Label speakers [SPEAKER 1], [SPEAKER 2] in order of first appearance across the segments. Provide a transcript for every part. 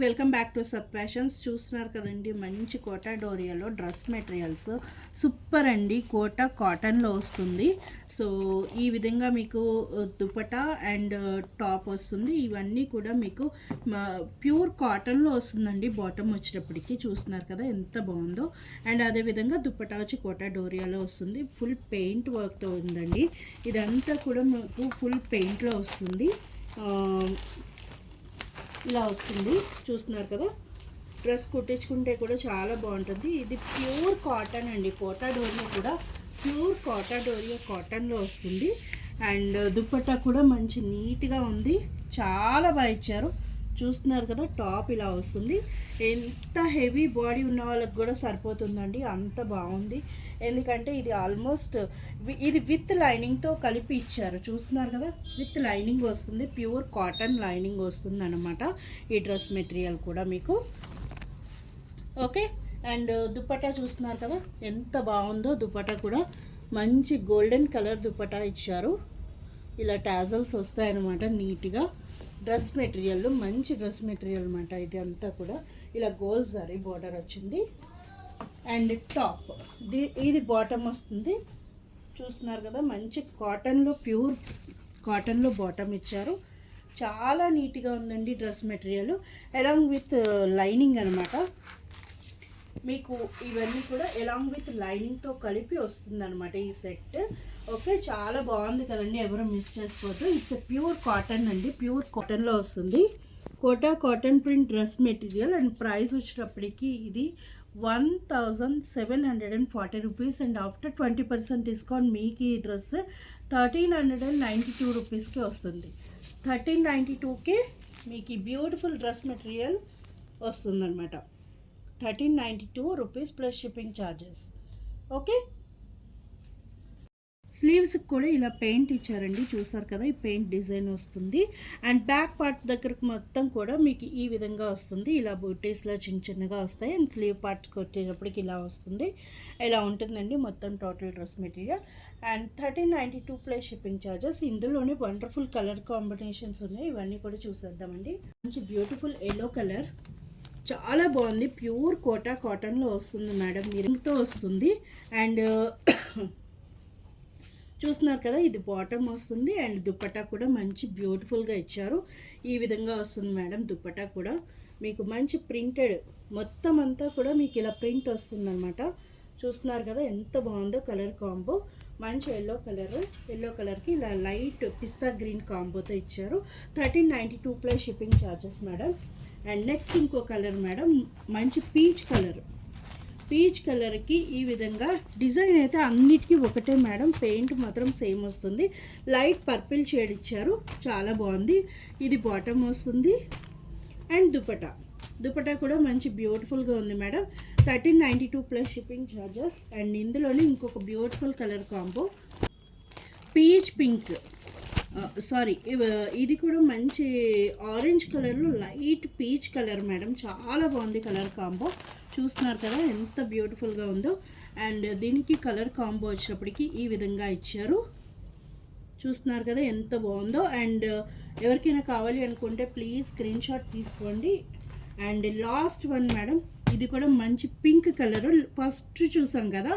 [SPEAKER 1] Welcome back to సత్ fashions. చూస్తున్నారు కదండి, మంచి కోటా డోరియాలో డ్రెస్ మెటీరియల్స్ సూపర్ అండి. కోటా కాటన్లో వస్తుంది. సో ఈ విధంగా మీకు దుపటా అండ్ టాప్ వస్తుంది. ఇవన్నీ కూడా మీకు ప్యూర్ కాటన్లో వస్తుందండి. బాటమ్ వచ్చేటప్పటికి చూస్తున్నారు కదా ఎంత బాగుందో. అండ్ అదేవిధంగా దుపటా వచ్చి కోటా డోరియాలో వస్తుంది. ఫుల్ పెయింట్ వర్క్తో ఉందండి. ఇదంతా కూడా మీకు ఫుల్ పెయింట్లో వస్తుంది. ఇలా వస్తుంది, చూస్తున్నారు కదా. డ్రెస్ కుట్టించుకుంటే కూడా చాలా బాగుంటుంది. ఇది ప్యూర్ కాటన్ అండి. కోటా డోరియా కూడా ప్యూర్ కోటా డోరియా కాటన్లో వస్తుంది. అండ్ దుపట్టా కూడా మంచి నీట్గా ఉంది, చాలా బాగా ఇచ్చారు. చూస్తున్నారు కదా, టాప్ ఇలా వస్తుంది. ఎంత హెవీ బాడీ ఉన్న వాళ్ళకి కూడా సరిపోతుందండి, అంత బాగుంది. ఎందుకంటే ఇది ఆల్మోస్ట్ ఇది విత్ లైనింగ్తో కలిపి ఇచ్చారు. చూస్తున్నారు కదా, విత్ లైనింగ్ వస్తుంది. ప్యూర్ కాటన్ లైనింగ్ వస్తుంది అన్నమాట ఈ డ్రెస్ మెటీరియల్ కూడా మీకు. ఓకే, అండ్ దుపట్టా చూస్తున్నారు కదా ఎంత బాగుందో. దుపట్టా కూడా మంచి గోల్డెన్ కలర్ దుపట్టా ఇచ్చారు. ఇలా టాజల్స్ వస్తాయన్నమాట నీట్గా. డ్రెస్ మెటీరియల్ మంచి డ్రెస్ మెటీరియల్ అనమాట. ఇది అంతా కూడా ఇలా గోల్డ్ జరీ బోర్డర్ వచ్చింది. అండ్ టాప్ ఇది బాటమ్ వస్తుంది. చూస్తున్నారు కదా, మంచి కాటన్లో ప్యూర్ కాటన్లో బాటమ్ ఇచ్చారు. చాలా నీట్గా ఉందండి dress material, along with lining అనమాట. మీకు ఇవన్నీ కూడా ఎలాంగ్ విత్ లైనింగ్తో కలిపి వస్తుంది అనమాట ఈ సెట్. ఓకే, చాలా బాగుంది కదండి, ఎవరు మిస్ చేసుకోవద్దు. ఇట్స్ ప్యూర్ కాటన్ అండి, ప్యూర్ కాటన్లో వస్తుంది. Kota cotton print dress material. And price వచ్చేటప్పటికి ఇది 1740 రూపీస్. అండ్ ఆఫ్టర్ 20% డిస్కౌంట్ మీకు ఈ డ్రెస్ 1392 రూపీస్కే వస్తుంది. 1392కే మీకు ఈ బ్యూటిఫుల్ డ్రెస్ మెటీరియల్ వస్తుందన్నమాట. 1392 rupees plus shipping charges. Okay, స్లీవ్స్కి కూడా ఇలా పెయింట్ ఇచ్చారండి. చూసారు కదా, ఈ పెయింట్ డిజైన్ వస్తుంది. అండ్ బ్యాక్ పార్ట్ దగ్గరకు మొత్తం కూడా మీకు ఈ విధంగా వస్తుంది. ఇలా బూటీస్లో చిన్న చిన్నగా వస్తాయి. అండ్ స్లీవ్ పార్ట్ కొట్టేటప్పటికి ఇలా వస్తుంది. ఇలా ఉంటుందండి మొత్తం total dress material. And 1392 plus shipping charges. ఇందులోనే వండర్ఫుల్ కలర్ కాంబినేషన్స్ ఉన్నాయి, ఇవన్నీ కూడా చూసేద్దామండి. మంచి బ్యూటిఫుల్ ఎల్లో కలర్, చాలా బాగుంది. ప్యూర్ కోటా కాటన్లో వస్తుంది మేడం, మిరింగ్తో వస్తుంది. అండ్ చూస్తున్నారు కదా, ఇది బాటమ్ వస్తుంది. అండ్ దుపట్టా కూడా మంచి బ్యూటిఫుల్గా ఇచ్చారు. ఈ విధంగా వస్తుంది మేడం దుపట్టా కూడా. మీకు మంచి ప్రింటెడ్ మొత్తం అంతా కూడా మీకు ఇలా ప్రింట్ వస్తుంది అనమాట. చూస్తున్నారు కదా ఎంత బాగుందో కలర్ కాంబో. మంచి ఎల్లో కలర్కి ఇలా లైట్ పిస్తా గ్రీన్ కాంబోతో ఇచ్చారు. 1392 plus shipping charges madam. And next ఇంకో కలర్ మేడం, మంచి పీచ్ కలర్కి ఈ విధంగా డిజైన్ అయితే అన్నిటికీ ఒకటే మేడం, పెయింట్ మాత్రం సేమ్ వస్తుంది. లైట్ పర్పుల్ షేడ్ ఇచ్చారు, చాలా బాగుంది. ఇది బాటమ్ వస్తుంది. అండ్ దుపట్టా కూడా మంచి బ్యూటిఫుల్గా ఉంది madam. 1392 plus shipping charges. And ఇందులోనే ఇంకొక beautiful colour combo, peach pink, ఇది కూడా మంచి ఆరెంజ్ కలర్లో లైట్ పీచ్ కలర్ మేడం, చాలా బాగుంది కలర్ కాంబో. చూస్తున్నారు కదా ఎంత బ్యూటిఫుల్గా ఉందో. అండ్ దీనికి కలర్ కాంబో వచ్చినప్పటికీ ఈ విధంగా ఇచ్చారు. చూస్తున్నారు కదా ఎంత బాగుందో. అండ్ ఎవరికైనా కావాలి అనుకుంటే ప్లీజ్ స్క్రీన్ షాట్ తీసుకోండి. అండ్ లాస్ట్ వన్ మేడం, ఇది కూడా మంచి పింక్ కలరు. ఫస్ట్ చూసాం కదా,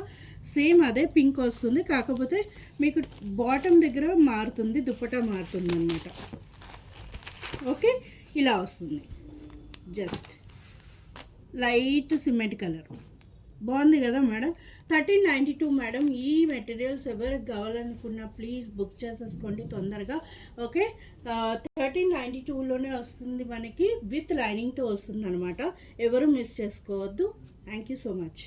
[SPEAKER 1] సేమ్ అదే పింక్ వస్తుంది, కాకపోతే మీకు బాటమ్ దగ్గర మారుతుంది, దుపట్టా మారుతుంది అన్నమాట. ఓకే, ఇలా వస్తుంది. జస్ట్ లైట్ సిమెంట్ కలర్, బాగుంది కదా మేడం. 1392 మేడం. ఈ మెటీరియల్స్ ఎవరికి కావాలనుకున్నా ప్లీజ్ బుక్ చేసేసుకోండి తొందరగా. ఓకే, 1392లోనే వస్తుంది మనకి, విత్ లైనింగ్తో వస్తుంది అనమాట. ఎవరు మిస్ చేసుకోవద్దు. Thank you so much.